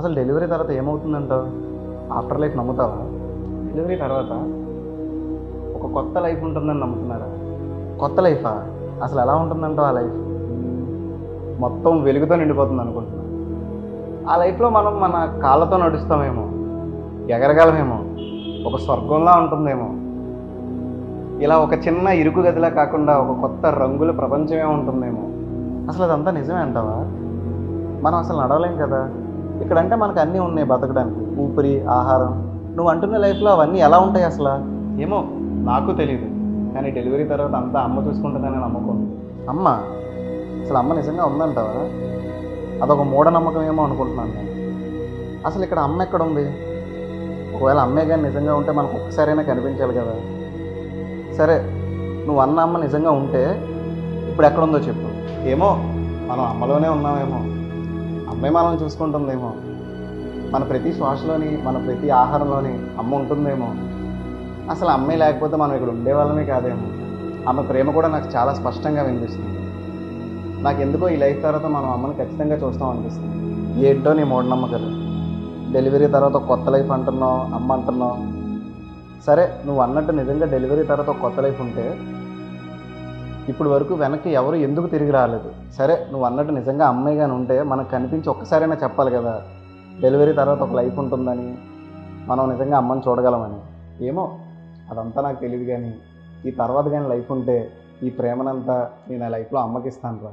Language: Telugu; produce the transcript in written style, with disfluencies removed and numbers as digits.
అసలు డెలివరీ తర్వాత ఏమవుతుందంటావు? ఆఫ్టర్ లైఫ్ నమ్ముతావా? డెలివరీ తర్వాత ఒక కొత్త లైఫ్ ఉంటుందని నమ్ముతున్నారా? కొత్త లైఫా? అసలు ఎలా ఉంటుందంటావు ఆ లైఫ్? మొత్తం వెలుగుతో నిండిపోతుంది అనుకుంటున్నా. ఆ లైఫ్లో మనం మన కాళ్ళతో నడుస్తామేమో, ఎగరగలమేమో, ఒక స్వర్గంలా ఉంటుందేమో. ఇలా ఒక చిన్న ఇరుకు గదిలా కాకుండా ఒక కొత్త రంగుల ప్రపంచమే ఉంటుందేమో. అసలు అదంతా నిజమే అంటావా? మనం అసలు నడవలేం కదా. ఇక్కడంటే మనకు అన్నీ ఉన్నాయి బతకడానికి, ఊపిరి, ఆహారం. నువ్వు అంటున్న లైఫ్లో అవన్నీ ఎలా ఉంటాయి అసలు? ఏమో, నాకు తెలియదు. కానీ డెలివరీ తర్వాత అంతా అమ్మ చూసుకుంటుందని నమ్మకం. అమ్మ? అసలు అమ్మ నిజంగా ఉందంటావా? అదొక మూఢనమ్మకం ఏమో అనుకుంటున్నాను నేను. అసలు ఇక్కడ అమ్మ ఎక్కడ ఉంది? ఒకవేళ అమ్మే కానీ నిజంగా ఉంటే మనకు ఒక్కసారైనా కనిపించాలి కదా. సరే, నువ్వు అన్న అమ్మ నిజంగా ఉంటే ఇప్పుడు ఎక్కడుందో చెప్పు. ఏమో, మనం అమ్మలోనే ఉన్నామేమో, అమ్మే మనం చూసుకుంటుందేమో. మన ప్రతి శ్వాసలోని, మన ప్రతి ఆహారంలోని అమ్మ ఉంటుందేమో. అసలు అమ్మే లేకపోతే మనం ఇక్కడ ఉండేవాళ్ళమే కాదేమో. ఆమె ప్రేమ కూడా నాకు చాలా స్పష్టంగా వినిపిస్తుంది. నాకు ఎందుకో ఈ లైఫ్ తర్వాత మనం అమ్మని ఖచ్చితంగా చూస్తాం అనిపిస్తుంది. ఏంటో నీ మూఢనమ్మకాలు. డెలివరీ తర్వాత కొత్త లైఫ్ అంటున్నావు, అమ్మ అంటున్నావు. సరే, నువ్వు అన్నట్టు నిజంగా డెలివరీ తర్వాత కొత్త లైఫ్ ఉంటే ఇప్పుడు వరకు వెనక్కి ఎవరు ఎందుకు తిరిగి రాలేదు? సరే, నువ్వు అన్నట్టు నిజంగా అమ్మాయి కానీ ఉంటే మనకు కనిపించి ఒక్కసారైనా చెప్పాలి కదా, డెలివరీ తర్వాత ఒక లైఫ్ ఉంటుందని, మనం నిజంగా అమ్మని చూడగలమని. ఏమో, అదంతా నాకు తెలియదు. కానీ ఈ తర్వాత కానీ లైఫ్ ఉంటే ఈ ప్రేమనంతా నేను ఆ లైఫ్లో అమ్మకి ఇస్తాను రా.